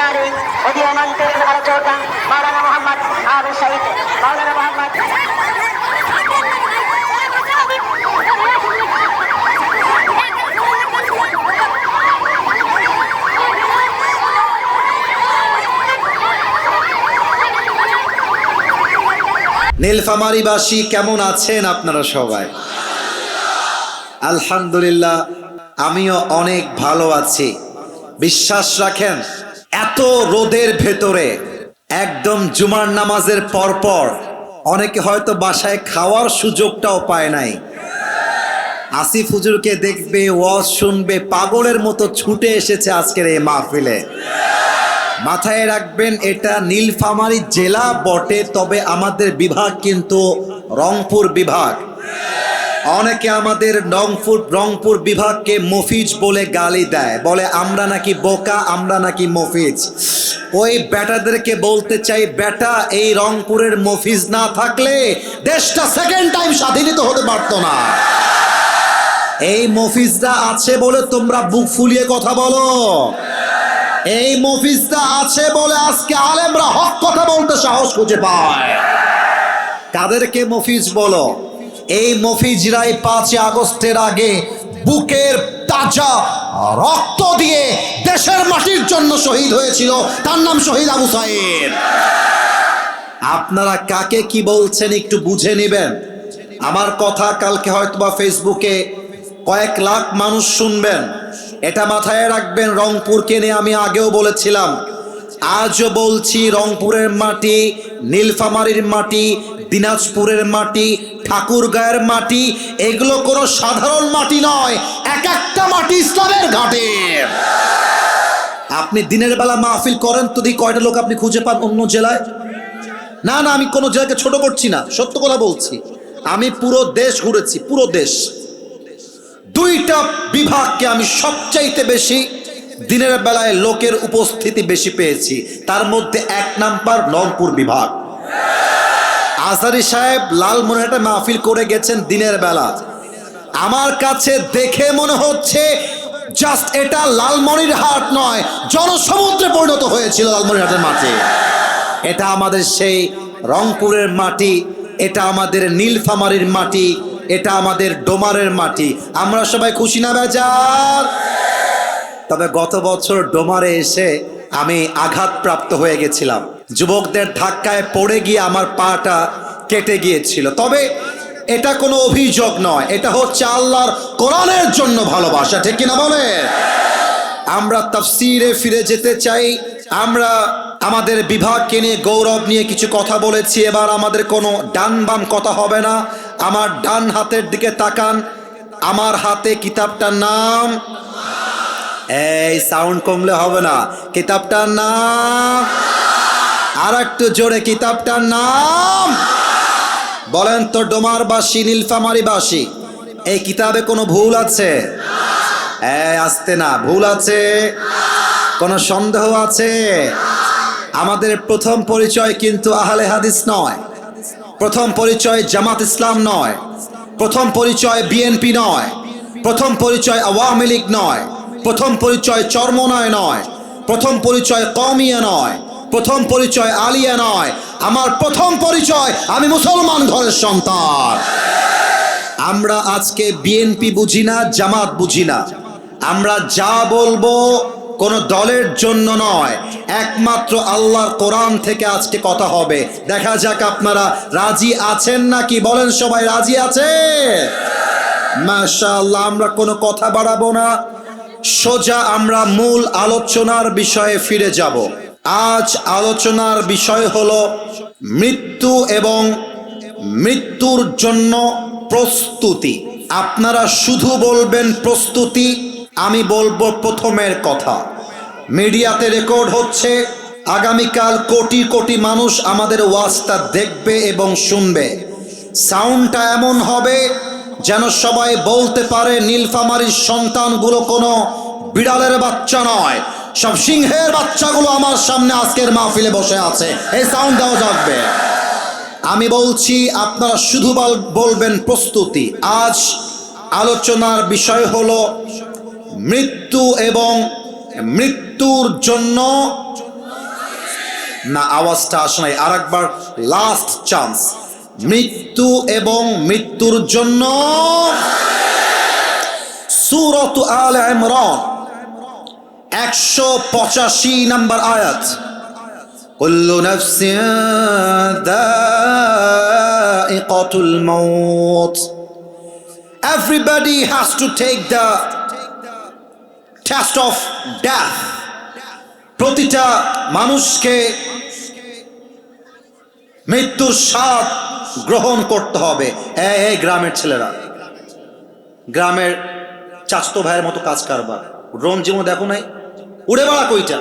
हमारे उदीयमान तेरे आलोचक मौलाना मोहम्मद हाफिज सईद मौलाना मोहम्मद নীলফামারীবাসী কেমন আছেন আপনারা সবাই? আলহামদুলিল্লাহ, আমিও অনেক ভালো আছি। বিশ্বাস রাখেন, এত রোদের ভেতরে একদম জুমার নামাজের পরপর অনেকে হয়তো বাসায় খাওয়ার সুযোগটাও পায় নাই। আসিফ হুজুরকে দেখবে, ওয়াজ শুনবে, পাগলের মতো ছুটে এসেছে আজকের এই মাহফিলে। মাথায় রাখবেন, এটা নীলফামারী জেলা বটে, তবে আমাদের বিভাগ কিন্তু রংপুর বিভাগ। অনেকে আমাদের রংপুর বিভাগকে মফিজ বলে গালি দেয়, বলে আমরা নাকি বোকা, আমরা নাকি মফিজ। ওই বেটাদেরকে বলতে চাই, বেটা এই রংপুরের মফিজ না থাকলে দেশটা সেকেন্ড টাইম স্বাধীনিত হতে পারতো না। এই মফিজরা আছে বলে তোমরা বুক ফুলিয়ে কথা বলো। এই মফিজটা আছে বলে আজকে আলেমরা হক কথা বলতে সাহস খুঁজে পায়। কাদেরকে মফিজ বলো? এই মফিজরাই 5 আগস্টের আগে বুকের তাজা রক্ত দিয়ে দেশের মাটির জন্য শহীদ হয়েছিল। তার নাম শহীদ আবু সাইদ। আপনারা কাকে কি বলছেন একটু বুঝে নেবেন। আমার কথা কালকে হয়তোবা ফেসবুকে কয়েক লাখ মানুষ শুনবেন, এটা মাথায় রাখবেন। রংপুরকে নিয়ে আমি আগেও বলেছিলাম, আজও বলছি, রংপুরের মাটি, নীলফামারীর মাটি, দিনাজপুরের মাটি, ঠাকুরগাঁয়ের মাটি, এগুলো কোনো সাধারণ মাটি নয়। এক একটা মাটি ইসলামের ঘাটে। আপনি দিনের বেলা মাহফিল করেন তো দেখি কয়টা লোক আপনি খুঁজে পান অন্য জেলায়? না না, আমি কোনো জেলাকে ছোট করছি না, সত্য কথা বলছি। আমি পুরো দেশ ঘুরেছি, পুরো দেশ। 2টা বিভাগকে আমি সবচাইতে বেশি দিনের বেলায় লোকের উপস্থিতি বেশি পেয়েছি। তার মধ্যে 1 নাম্বার রংপুর বিভাগ। আজহারী সাহেব লালমনিরহাটে মাহফিল করে গেছেন দিনের বেলা। আমার কাছে দেখে মনে হচ্ছে জাস্ট এটা লালমনিরহাট নয়, জনসমুদ্রে পরিণত হয়েছিল লালমনিরহাটের মাটি। এটা আমাদের সেই রংপুরের মাটি, এটা আমাদের নীলফামারীর মাটি, এটা আমাদের ডোমারের মাটি। আমরা সবাই খুশি না বেজার? তবে গত বছর ডোমারে এসে আমি আঘাতপ্রাপ্ত হয়ে গেছিলাম। যুবকদের ধাক্কায় পড়ে গিয়ে আমার পাটা কেটে গিয়েছিল। তবে এটা কোনো অভিযোগ নয়, এটা হচ্ছে আল্লাহর কোরআনের জন্য ভালোবাসা, ঠিক কিনা বলে? আমরা তাফসীরে ফিরে যেতে চাই। আমরা আমাদের বিভাগকে নিয়ে গৌরব নিয়ে কিছু কথা বলেছি। এবার আমাদের কোনো ডান বাম কথা হবে না। আমার ডান হাতের দিকে তাকান। আমার হাতে কিতাবটার নাম, এই সাউন্ড কমলে হবে না, কিতাবটার নাম আর একটু জোরে, কিতাবটার নাম বলেন তো। ডোমারবাসী, নীলফামারীবাসী, এই কিতাবে কোনো ভুল আছে? আসতে না, ভুল আছে? কোনো সন্দেহ আছে? আমাদের প্রথম পরিচয় কিন্তু আহলে হাদিস নয়, প্রথম পরিচয় জামাত ইসলাম নয়, প্রথম পরিচয় বিএনপি নয়, প্রথম পরিচয় আওয়ামী লীগ নয়, প্রথম পরিচয় চরমনায় নয়, প্রথম পরিচয় কওমিয়া নয়, প্রথম পরিচয় আলিয়া নয়। আমার প্রথম পরিচয়, আমি মুসলমান ঘরের সন্তান। আমরা আজকে বিএনপি বুঝি না, জামাত বুঝি না। আমরা যা বলবো কোন দলের জন্য নয়, একমাত্র আল্লাহর কোরআন থেকে আজকে কথা হবে। দেখা যাক আপনারা রাজি আছেন নাকি, বলেন সবাই রাজি আছে? মাশাআল্লাহ। আমরা কোনো কথা বাড়াবো না, সোজা আমরা মূল আলোচনার বিষয়ে ফিরে যাব। আজ আলোচনার বিষয় হলো মৃত্যু এবং মৃত্যুর জন্য প্রস্তুতি। আপনারা শুধু বলবেন প্রস্তুতি, আমি বলবো প্রথমের কথা। মিডিয়াতে রেকর্ড হচ্ছে, আগামীকাল কোটি কোটি মানুষ আমাদের ওয়াজটা দেখবে এবং শুনবে। সাউন্ডটা এমন হবে যেন সবাই বলতে পারে নীলফামারীর সন্তানগুলো কোনো বিড়ালের বাচ্চা নয়, সব সিংহের বাচ্চাগুলো আমার সামনে আজকের মাহফিলে বসে আছে। এই সাউন্ড দেওয়া যাবে। আমি বলছি, আপনারা শুধু বলবেন প্রস্তুতি। আজ আলোচনার বিষয় হলো মৃত্যু এবং মৃত্যুর জন্য না, আওয়াজটা আসে নাই। আরেকবার লাস্ট চান্স। মৃত্যু এবং মৃত্যুর জন্য সূরাত আলে ইমরান 185 নম্বর আয়াত। কুল্লু নাফসিন যায়িকাতুল মাউত। Everybody has to take the test of death. প্রতিটা মানুষকে মৃত্যুর স্বাদ গ্রহণ করতে হবে। এই গ্রামের ছেলেরা, গ্রামের চাচতো ভাইয়ের মতো কাজ কারবার, ড্রোন জীবন দেখো নাই, উড়ে বেড়া কইটা।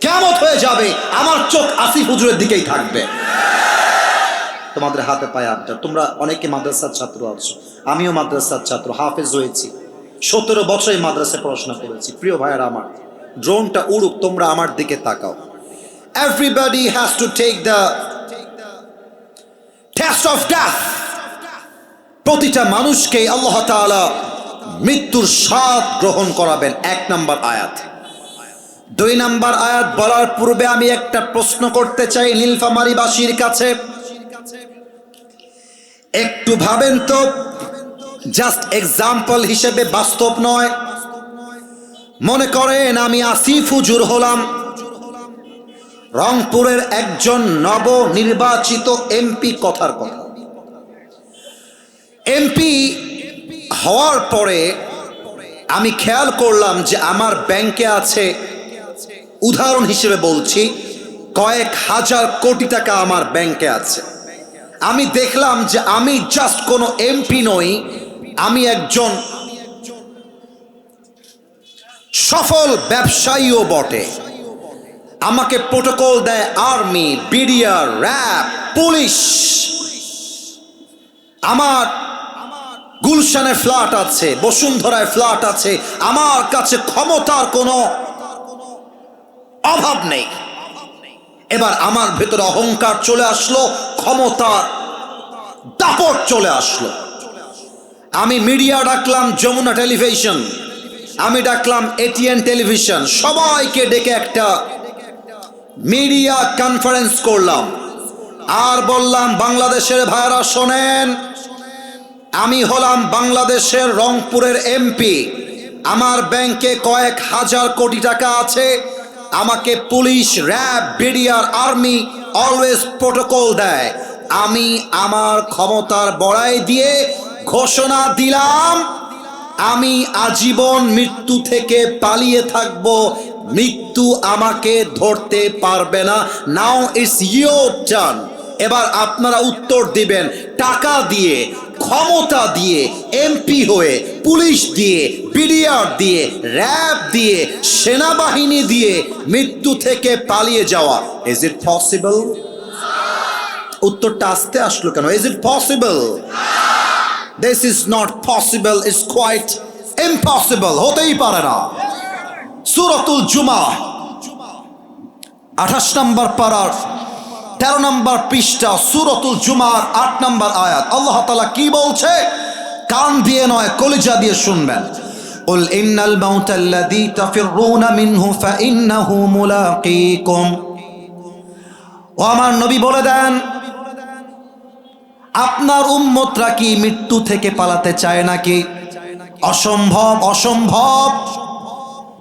কিয়ামত হয়ে যাবে, আমার চোখ আসিফ হুজুরের দিকেই থাকবে। তোমাদের হাতে পায়ে আবদার, তোমরা অনেকে মাদ্রাসার ছাত্র আছো, আমিও মাদ্রাসার ছাত্র, হাফেজ হয়েছি, 17 বছর এই মাদ্রাসায় পড়াশোনা করেছি। প্রিয় ভাইয়েরা আমার, ড্রোনটা উড়ুক, তোমরা আমার দিকে তাকাও। Everybody has to take the test of death. প্রতিটা মানুষকে আল্লাহ তাআলা মৃত্যুর স্বাদ গ্রহণ করাবেন। 1 নম্বর আয়াত। 2 নম্বর আয়াত বলার পূর্বে আমি একটা প্রশ্ন করতে চাই নীলফামারীবাসীর কাছে। একটু ভাবেন তো, জাস্ট এক্সাম্পল হিসেবে, বাস্তব নয়। মনে করেন আমি আসিফ হুজুর হলাম, রংপুরের একজন নবনির্বাচিত এমপি। কথার কথা, এমপি হওয়ার পরে আমি খেয়াল করলাম যে আমার ব্যাংকে আছে, উদাহরণ হিসেবে বলছি, কয়েক হাজার কোটি টাকা আমার ব্যাংকে আছে। আমি দেখলাম যে আমি জাস্ট কোনো এমপি নই, আমি একজন সফল ব্যবসায়ীও বটে। আমাকে প্রোটোকল দেয় আর্মি, বিডিআর, র্যাব, পুলিশ। আমার গুলশানে ফ্ল্যাট আছে, বসুন্ধরায় ফ্ল্যাট আছে। আমার কাছে ক্ষমতার কোনো অভাব নেই। এবার আমার ভেতরে অহংকার চলে আসলো, ক্ষমতার দাপট চলে আসলো। আমি মিডিয়া ডাকলাম, যমুনা টেলিভিশন, আমি ডাকলাম এটিএন টেলিভিশন, সবাইকে ডেকে একটা মিডিয়া কনফারেন্স করলাম। আর বললাম, বাংলাদেশের ভাইরা শোনেন, আমি হলাম বাংলাদেশের রংপুরের এমপি, আমার ব্যাংকে কয়েক হাজার কোটি টাকা আছে। আমাকে police, RAB, BDR, army always protocol দেয়। আমি আমার ক্ষমতার বড়াই দিয়ে ঘোষণা দিলাম, আমি আজীবন মৃত্যু থেকে পালিয়ে থাকব, মৃত্যু আমাকে ধরতে পারবে না। Now it's your turn. এবার আপনারা উত্তর দিবেন, টাকা দিয়ে, ক্ষমতা দিয়ে, এমপি হয়ে, পুলিশ দিয়ে, বিডিআর দিয়ে, র্যাব দিয়ে, সেনাবাহিনী দিয়ে মৃত্যু থেকে পালিয়ে যাওয়া, ইজ ইট পসিবল? উত্তরটা আসতে আসলো কেন? Is it possible? This is not possible, it's quite impossible. হতেই পারে না। সূরাতুল জুমা 28 নম্বর পারার 13 নম্বর পৃষ্ঠা, সূরাতুল জুমার 8 নম্বর আয়াত। আল্লাহ তাআলা কি বলছে? কান দিয়ে নয়, কলিজা দিয়ে শুনবেন। কুল ইন্নাল মাউতাল্লাযী তাফিররুনা মিনহু ফাইন্নাহু মুলাকীকুম। ও আমার নবী বলে দেন, আপনার উম্মতরা কি মৃত্যু থেকে পালাতে চায় নাকি? অসম্ভব, অসম্ভব।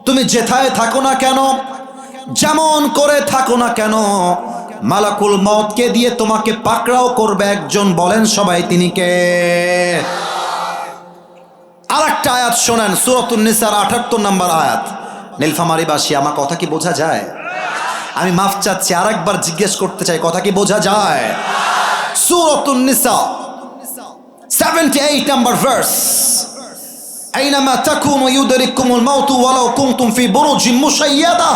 তুমি যেথায় থাকো না কেন, যেমন করে থাকো না কেন, মালাকুল মউতকে দিয়ে তোমাকে পাকড়াও করবে একজন। বলেন সবাই, তিনি কে? আরেকটা আয়াত শোনেন, সূরাতুন নিসার 78 নম্বর আয়াত। নীলফামারীবাসী, আমার কথা কি বোঝা যায়? আমি মাফ চাচ্ছি, আরেকবার জিজ্ঞেস করতে চাই, কথা কি বোঝা যায়? সূরাতুন নিসা 78 নম্বর ভার্স। আইনামা তাকুনু ইউদরিকুমুল মাউতু ওয়ালাউ কুনতুম ফি বুরুজিন মুশাইয়াদা।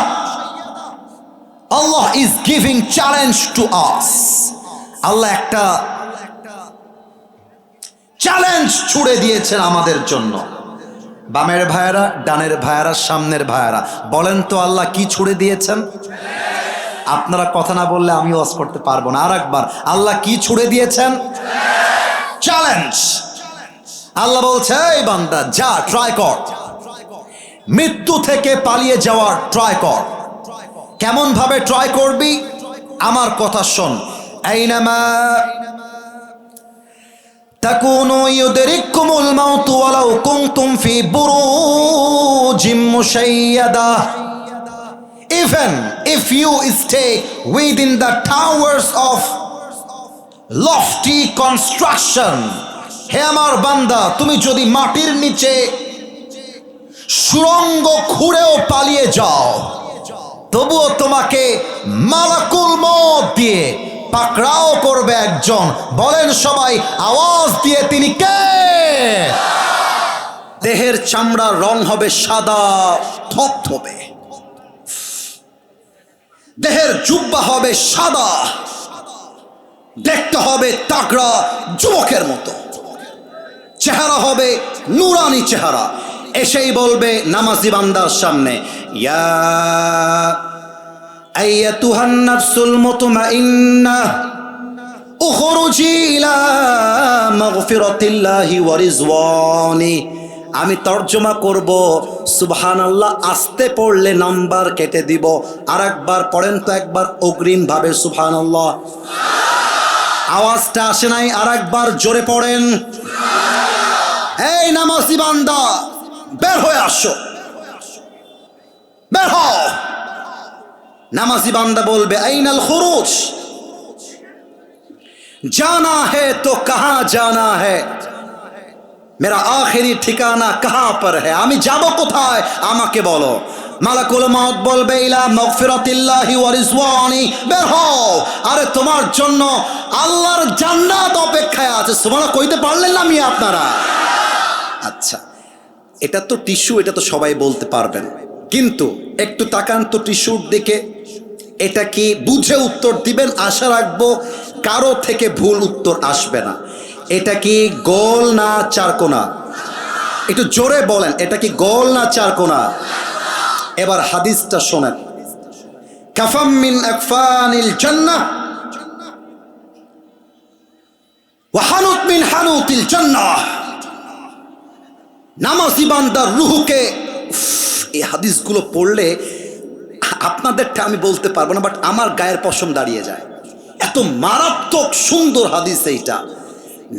Allah is giving challenge to us. আল্লাহ একটা চ্যালেঞ্জ ছুড়ে দিয়েছেন আমাদের জন্য। বামের ভাইয়েরা, ডানের ভাইয়েরা, সামনের ভাইয়েরা, বলেন তো আল্লাহ কি ছুড়ে দিয়েছেন? আপনারা কথা না বললে আমি ওয়াজ করতে পারবো না। আর একবার, আল্লাহ কি ছুড়ে দিয়েছেন? চ্যালেঞ্জ। আল্লাহ বলছে, এই বান্দা, যা ট্রাই কর, মৃত্যু থেকে পালিয়ে যাওয়ার ট্রাই কর। কেমন ভাবে ট্রাই করবি? আমার কথা শোন। আইনামা তাকুনু ইউদরিকুমুল মাউত ওয়ালাউ কুনতুম ফি বুরুজিম মুশাইয়াদা। Even if you stay within the towers of lofty construction, হে আমার বান্দা, তুমি যদি মাটির নিচে সুড়ঙ্গ খুঁড়েও পালিয়ে যাও, তবুও তোমাকে মালাকুল মউত দিয়ে পাকড়াও করবে একজন। বলেন সবাই আওয়াজ দিয়ে, তিনি কে? দেহের চামড়ার রং হবে সাদা থপথপে, দেহের জুব্বা হবে সাদা, দেখতে হবে তাগড়া যুবকের মতো, চেহারা হবে নুরানি চেহারা। এসেই বলবে নামাজি বান্দার সামনে, ইয়া আইয়াতুহান নাফসুল মুতমাইন্নাহ উখরুজি ইলা মাগফিরাতিল্লাহি ওয়া রিজওয়ানি। আমি তর্জমা করব, সুবহানাল্লাহ আস্তে পড়লে নাম্বার কেটে দিব, আর একবার পড়েন তো একবার অগ্রিম ভাবে সুবহানাল্লাহ। আওয়াজটা আসে নাই, আর একবার জোরে পড়েন। এই নামাজি বান্দা বের হয়ে আসো, বের হও। নামাজি বান্দা বলবে আইনাল খুরুজ, জানা है तो कहां जाना है, मेरा आखिरी ठिकाना कहां पर है, আমি যাব কোথায় আমাকে বলো। মালাকুল মউত বলবে ইলা মাগফিরাতিল্লাহি ওয়া রিজওয়ানি, বের হও, আরে তোমার জন্য আল্লাহর জান্নাত অপেক্ষায় আছে। সুবহানাল্লাহ কইতে পারলেন না মিয়া আপনারা? আচ্ছা, এটা তো টিস্যু, এটা তো সবাই বলতে পারবেন, কিন্তু একটু তাকান তো টিস্যুর দিকে। এটা কি বুঝে উত্তর দিবেন, আশা রাখবো কারো থেকে ভুল উত্তর আসবে না। এটা কি গোল না চারকোনা? একটু জোরে বলেন, এটা কি গোল না চারকোনা? এবার হাদিসটা শোনেন। কাফাম মিন আকফানিল জান্নাহ ওয়া হানুত মিন হানুতিল জান্নাহ। নামাজি বান্দার রুহকে, এই হাদিসগুলো পড়লে আপনাদেরটা আমি বলতে পারবো না, বাট আমার গায়ের পশম দাঁড়িয়ে যায়। এত মারাত্মক সুন্দর হাদিস এইটা।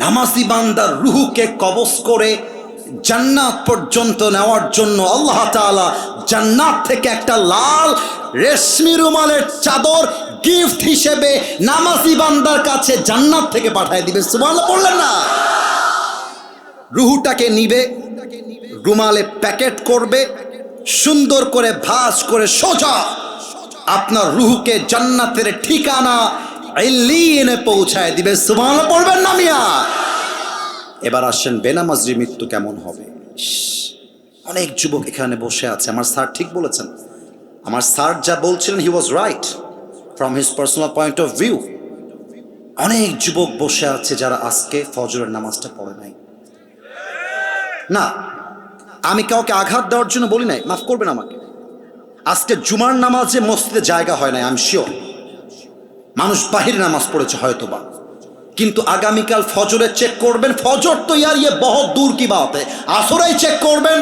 নামাজি বান্দার রুহকে কবজ করে জান্নাত পর্যন্ত নেওয়ার জন্য আল্লাহ তাআলা জান্নাত থেকে একটা লাল রেশমি রুমালের চাদর গিফট হিসেবে নামাজি বান্দার কাছে জান্নাত থেকে পাঠিয়ে দিবে। সুবহানাল্লাহ বললেন না? রুহটাকে নিবে, রুমালে প্যাকেট করবে, সুন্দর করে ভাঁজ করে সোজা আপনার রুহকে জান্নাতের ঠিকানা ইল্লিয়িনে পৌঁছায় দিবে। সুবহানাল্লাহ পড়বেন না মিয়া? এবার আসেন বেনামাজির মৃত্যু কেমন হবে। অনেক যুবক এখানে বসে আছে, আমার স্যার ঠিক বলেছেন, আমার স্যার যা বলছিলেন he was right from his personal point of view. অনেক যুবক বসে আছে যারা আজকে ফজরের নামাজটা পড়ে নাই। না, আমি কাউকে আঘাত দেওয়ার জন্য বলি নাই, মাফ করবেন আমাকে। আজকে জুমার নামাজে মসজিদে জায়গা হয় নাই, আই এম শিওর। মানুষ বাহিরে নামাজ পড়েছে হয়তোবা, কিন্তু আগামীকাল ফজরে চেক করবেন। ফজর তো ইয়ার ইয়ে বহুত দূর কি বাত, আসরেই চেক করবেন,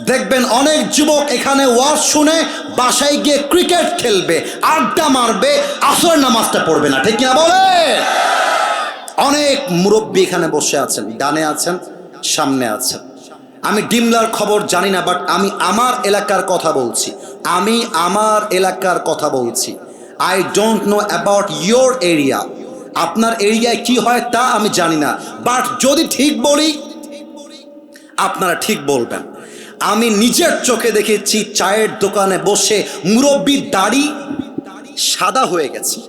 দেখবেন অনেক যুবক এখানে ওয়াজ শুনে বাসায় গিয়ে ক্রিকেট খেলবে, আড্ডা মারবে, আসরের নামাজটা পড়বে না। ঠিক কিনা বলে? অনেক মুরব্বী এখানে বসে আছেন, ডানে আছেন, সামনে আছেন। আমি ডিমলার খবর জানি না, বাট আমি আমার এলাকার কথা বলছি, আমি আমার এলাকার কথা বলছি। I don't know about your area. আপনার এরিয়ায় কি হয় তা আমি জানি না, বাট যদি ঠিক বলি আপনারা ঠিক বলবেন। আমি নিজের চোখে দেখেছি চায়ের দোকানে বসে মুরব্বির দাড়ি সাদা হয়ে গেছে,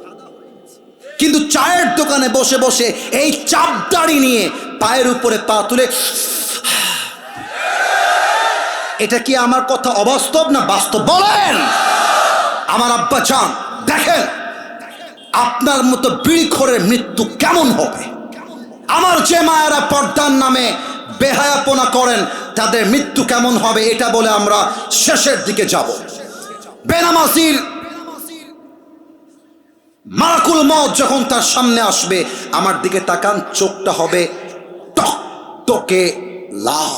কিন্তু চায়ের দোকানে বসে বসে এই চাপ দাড়ি নিয়ে পায়ের উপরে পা তুলে, এটা কি আমার কথা অবাস্তব না বাস্তব বলেন? আমার আব্বা চান, দেখেন আপনার মতো বিড়িখোরের মৃত্যু কেমন হবে। আমার যে মায়েরা পর্দার নামে বেহায়াপনা করেন তাদের মৃত্যু কেমন হবে, এটা বলে আমরা শেষের দিকে যাব। বেনামাজির মালাকুল মউত যখন তার সামনে আসবে, আমার দিকে তাকান, চোখটা হবে টকটকে লাল,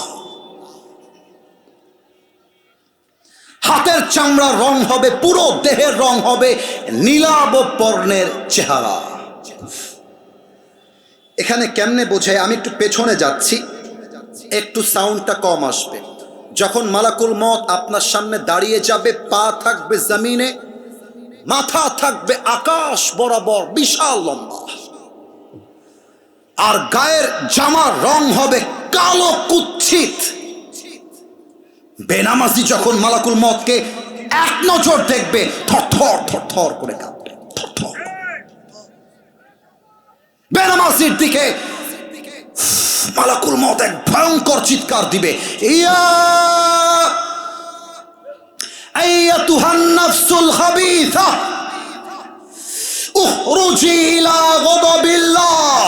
হাতের চামড়ার রং হবে, পুরো দেহের রং হবে নীলাভ বর্ণের চেহারা। এখানে কেমনে বোঝায়, আমি একটু পেছনে যাচ্ছি, একটু সাউন্ডটা কম আসবে। যখন মালাকুল মত আপনার সামনে দাঁড়িয়ে যাবে, পা থাকবে জমিনে, মাথা থাকবে আকাশ বরাবর, বিশাল লম্বা, আর গায়ের জামার রং হবে কালো কুৎসিত। বেনামাজি যখন মালাকুল মতকে এক নজর দেখবে, থরথর থরথর করে কাঁপবে, থরথর। বেনামাজির দিকে মালাকুল মত এক ভয়ঙ্কর চিৎকার দিবে, ইয়া আইয়াতুহান নাফসুল খাবিসা উখরুজি ইলা গাদাবিল্লাহ।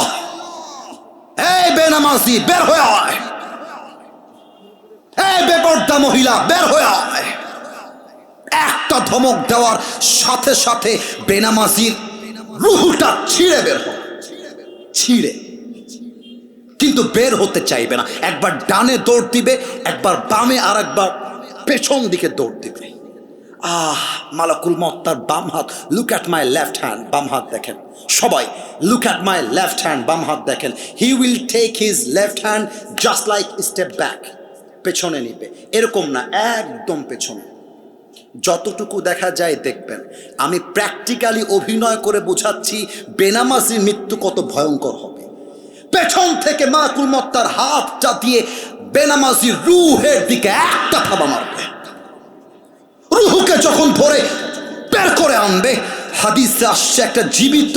এই বেনামাজি বের হয়ে আয়, এই বেপরদা মহিলা বের হয়ে আয়। একটা ধমক দেওয়ার সাথে সাথে বেনামাজির রুহটা ছিঁড়ে বের হয়, ছিঁড়ে, কিন্তু বের হতে চাইবে না। একবার ডানে দৌড় দিবে, একবার বামে, আর একবার পেছন দিকে দৌড় দিবে। মালাকুল মত তার বাম হাত, look at my left hand, বাম হাত দেখেন সবাই, look at my left hand, বাম হাত দেখেন। He will take his left hand just like step back, পেছনে নিবে, এরকম না, একদম পেছনে। যতটুকু দেখা যায় দেখবেন। আমি প্র্যাকটিক্যালি অভিনয় করে বোঝাচ্ছি বেনামাজির মৃত্যু কত ভয়ঙ্কর হবে। পেছন থেকে মালাকুল মত তার হাতটা দিয়ে বেনামাজির রুহের দিকে একটা থাবা মারবে। রুহুকে যখন ধরে বের করে আনবে, হাদিসে আসছে একটা জীবিত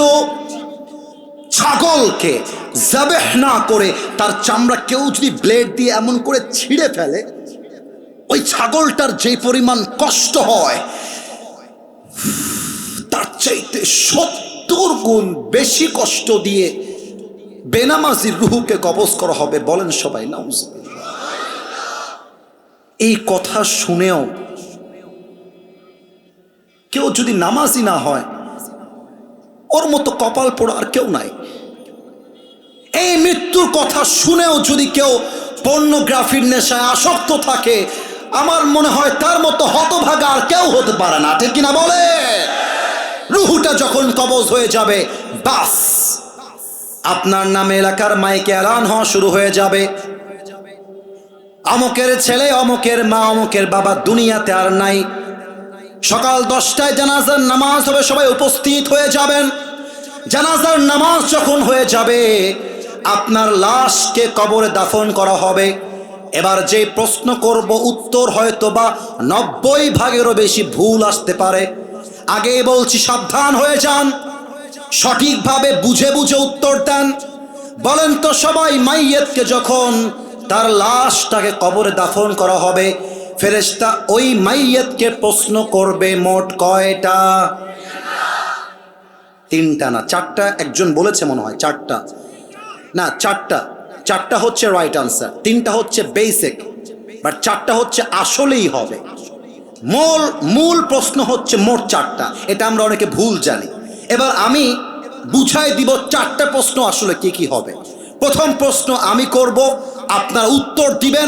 ছাগলকে জাবেহ না করে তার চামড়া কেউ যদি ব্লেড দিয়ে এমন করে ছিঁড়ে ফেলে, ওই ছাগলটার যে পরিমাণ কষ্ট হয় তার চাইতে 70 গুণ বেশি কষ্ট দিয়ে বেনামাজির রুহুকে কবজ করা হবে। বলেন সবাই নাউজুবিল্লাহ। এই কথা শুনেও কেউ যদি নামাজি না হয়, ওর মতো কপাল পোড়া আর কেউ নাই। এই মৃত্যুর কথা শুনেও যদি কেউ পর্নোগ্রাফির নেশায় আসক্ত থাকে, আমার মনে হয় তার মতো হতভাগা আর কেউ হতে পারে না, ঠিক কিনা বলে? রুহুটা যখন কবজ হয়ে যাবে, বাস আপনার নামে এলাকার মাইকে এলান হওয়া শুরু হয়ে যাবে, অমুকের ছেলে, অমুকের মা, অমুকের বাবা দুনিয়াতে আর নাই। সকাল 10টায় জানাজার নামাজ হবে, সবাই উপস্থিত হয়ে যাবেন। জানাজার নামাজ যখন হয়ে যাবে, আপনার লাশকে কবরে দাফন করা হবে। এবার যে প্রশ্ন করব, উত্তর হয়তো বা 90 ভাগেরও বেশি ভুল আসতে পারে। আগেই বলছি সাবধান হয়ে যান, সঠিকভাবে বুঝে বুঝে উত্তর দেন। বলেন তো সবাই, মাইয়েতকে যখন তার লাশটাকে কবরে দাফন করা হবে, ফেরেশতা ওই মাইয়েতকে প্রশ্ন করবে মোট কয়টা? 3টা না 4টা, একজন বলেছে মনে হয় 4টা, না 4টা হচ্ছে রাইট আনসার, 3টা হচ্ছে বেসিক, বাট 4টা হচ্ছে আসলেই হবে। মূল প্রশ্ন হচ্ছে মোট 4টা, এটা আমরা অনেকে ভুল জানি। এবার আমি বুঝাই দিব 4টা প্রশ্ন আসলে কি কি হবে। প্রথম প্রশ্ন আমি করব, আপনার উত্তর দিবেন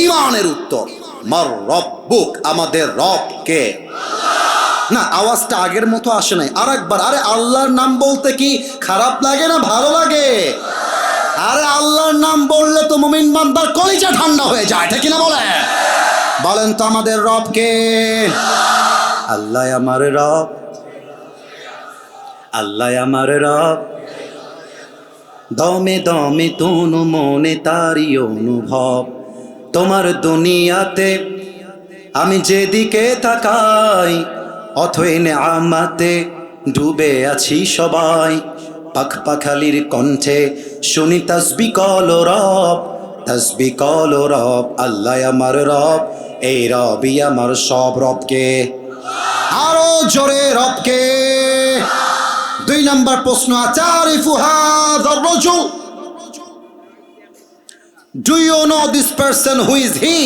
ঈমানের উত্তর। মার রব্বুক, আমাদের রব কে? না, আওয়াজটা আগের মতো আসে নাই, আরেকবার। আরে আল্লাহর নাম বলতে কি খারাপ লাগে না ভালো লাগে? আরে আল্লাহর নাম বললে তো মুমিন বান্দার কলিজা ঠান্ডা হয়ে যায়, ঠিক কিনা বলে? বলেন তো আমাদের রব কে? আল্লাহ আমার রব, আল্লাহ আমার রব। দমে দমে তনু মনে তারি অনুভব, তোমার দুনিয়াতে আমি যেদিকে তাকাই, অথই নেয়ামতে ডুবে আছি সবাই। পাখ পাখালির কণ্ঠে শুনি তাসবি কল রব, তাসবি কল রব। আল্লাহ আমার রব, এই রবই আমার সব। রবকে আরো জোরে, রবকে। 2 নম্বর প্রশ্ন, আতারিফু হাযার রাজুল, do you know this person, who is he?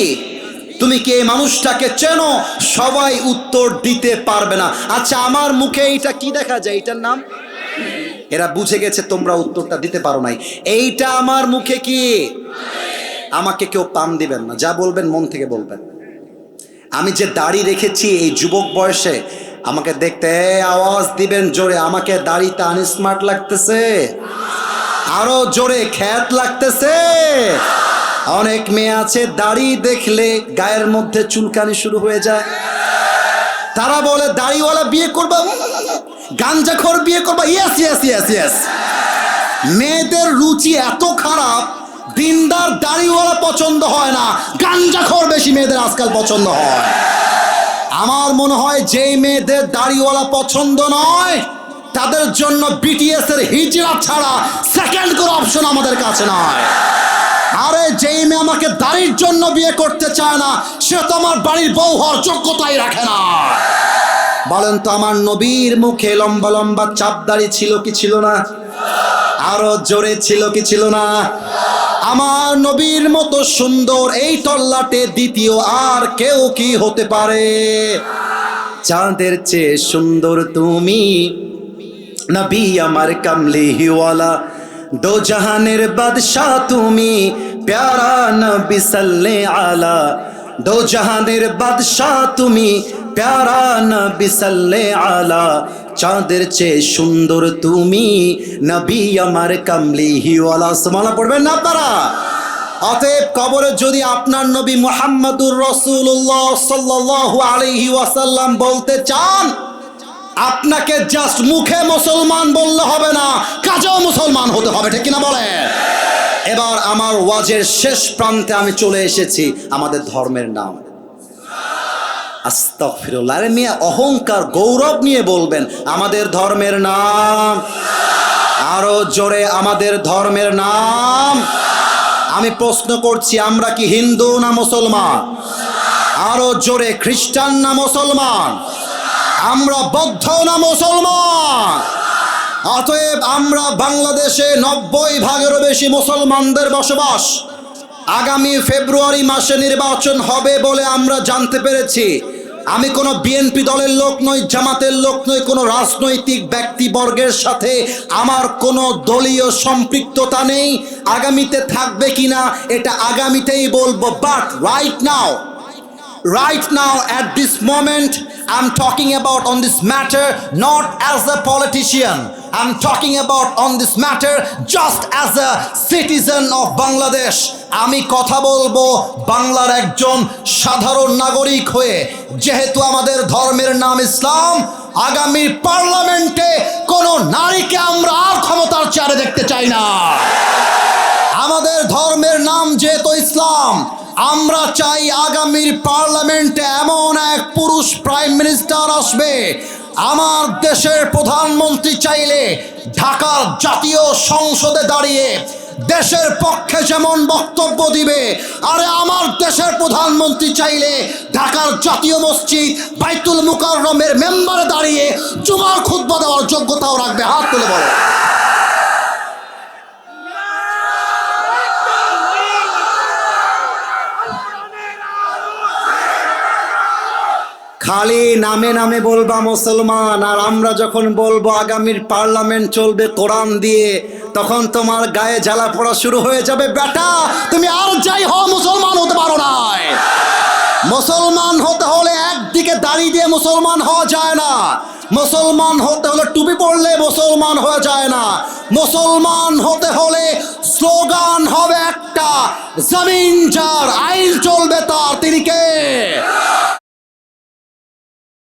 তুমি কি এই মানুষটাকে চেনো? সবাই উত্তর দিতে পারবে না। আচ্ছা, আমার মুখে এইটা কি দেখা যায়, এটার নাম? এরা বুঝে গেছে তোমরা উত্তরটা দিতে পারো নাই। এইটা আমার মুখে কি? আমাকে কেউ পাম দিবেন না, যা বলবেন মন থেকে বলবেন। আমি যে দাড়ি রেখেছি এই যুবক বয়সে, আমাকে দেখতে আওয়াজ দিবেন জোরে, আমাকে দাড়িতে আনস্মার্ট লাগতেছে? আরো জোরে, খ্যাত লাগতেছে? অনেক মেয়ে আছে দাড়ি দেখলে গায়ের মধ্যে চুলকানি শুরু হয়ে যায়। তারা বলে দাড়িওয়ালা বিয়ে করবা, গাঞ্জাখোর বিয়ে করবা। Yes yes yes yes. মেয়েদের রুচি এত খারাপ, দিনদার দাড়িওয়ালা পছন্দ হয় না, গাঞ্জাখোর বেশি মেয়েদের আজকাল পছন্দ হয়। আমার মনে হয় যেই মেয়েদের দাড়িওয়ালা পছন্দ নয়, তাদের জন্য বিটিএস এর হিজরা ছাড়া সেকেন্ড কোনো অপশন আমাদের কাছে নয়। আরে যেই মেয়ে আমাকে দাড়ির জন্য বিয়ে করতে চায় না, সে তো আমার বাড়ির বউ হওয়ার যোগ্যতাই রাখে না। বলেন তো, আমার নবীর মুখে লম্বা লম্বা চাপ দাড়ি ছিল কি ছিল না? আরো জোরে, ছিল কি ছিল না? আমার নবীর মতো সুন্দর এই তল্লাটে দ্বিতীয় আর কেউ কি হতে পারে? চাঁদের চেয়ে সুন্দর তুমি নবী আমার কামলিওয়ালা, দো জাহানের বাদশাহ তুমি প্যারা নবী সাল্লে আলা, দো জাহানের বাদশাহ তুমি প্যারা নবী সাল্লে আলা, চাঁদের চেয়ে সুন্দর তুমি নবী আমার কামলিওয়ালা। সুবহানাল্লাহ পড়বেন না আপনারা? অতএব কবরে যদি আপনার নবী মুহাম্মদুর রাসূলুল্লাহ সাল্লাল্লাহু আলাইহি ওয়াসাল্লাম বলতে চান, আপনাকে জাস্ট মুখে মুসলমান বললে হবে না, কাজেও মুসলমান হতে হবে, ঠিক কিনা বলে? এবার আমার ওয়াজের শেষ প্রান্তে আমি চলে এসেছি। আমাদের ধর্মের নাম আস্তাগফিরুল্লাহ। আরে মিয়া, অহংকার গৌরব নিয়ে বলবেন আমাদের ধর্মের নাম। আরো জোরে, আমাদের ধর্মের নাম। আমি প্রশ্ন করছি, আমরা কি হিন্দু না মুসলমান? আরো জোরে, খ্রিস্টান না মুসলমান? আমরা বৌদ্ধ না মুসলমান? অতএব আমরা বাংলাদেশে 90% বেশি মুসলমানদের বসবাস। আগামী ফেব্রুয়ারি মাসে নির্বাচন হবে বলে আমরা জানতে পেরেছি। আমি কোনো বিএনপি দলের লোক নই, জামাতের লোক নই, কোনো রাজনৈতিক ব্যক্তিবর্গের সাথে আমার কোনো দলীয় সম্পৃক্ততা নেই। আগামীতে থাকবে কিনা এটা আগামীতেই বলবো। But right now at this moment I'm talking about on this matter not as a politician, I'm talking about on this matter just as a citizen of Bangladesh. আমি কথা বলবো বাংলার একজন সাধারণ নাগরিক হয়ে। যেহেতু আমাদের ধর্মের নাম ইসলাম, আগামী পার্লামেন্টে কোনো নারীকে আমরা আর ক্ষমতার চেয়ারে দেখতে চাই না। আমাদের ধর্মের নাম যেহেতু ইসলাম, আমরা চাই আগামীর পার্লামেন্টে এমন এক পুরুষ প্রাইম মিনিস্টার আসবে। আমার দেশের প্রধানমন্ত্রী চাইলে ঢাকার জাতীয় সংসদে দাঁড়িয়ে দেশের পক্ষে যেমন বক্তব্য দিবে, আরে আমার দেশের প্রধানমন্ত্রী চাইলে ঢাকার জাতীয় মসজিদ বাইতুল মুকাররমের মেম্বারে দাঁড়িয়ে জুমার খুতবা দেওয়ার যোগ্যতাও রাখবে। হাত তুলে বলো। খালি নামে নামে বলবা মুসলমান, আর আমরা যখন বলবো আগামীর পার্লামেন্ট চলবে কোরআন দিয়ে, তখন তোমার গায়ে জ্বালা পড়া শুরু হয়ে যাবে। বেটা, তুমি আর যাই হও মুসলমান হতে পারো না। মুসলমান হতে হলে একদিকে দাড়ি দিয়ে মুসলমান হওয়া যায় না। মুসলমান হতে হলে টুপি পড়লে মুসলমান হয়ে যায় না। মুসলমান হতে হলে স্লোগান হবে একটা, জমিন যার, আইন চলবে তার, তিনি কে?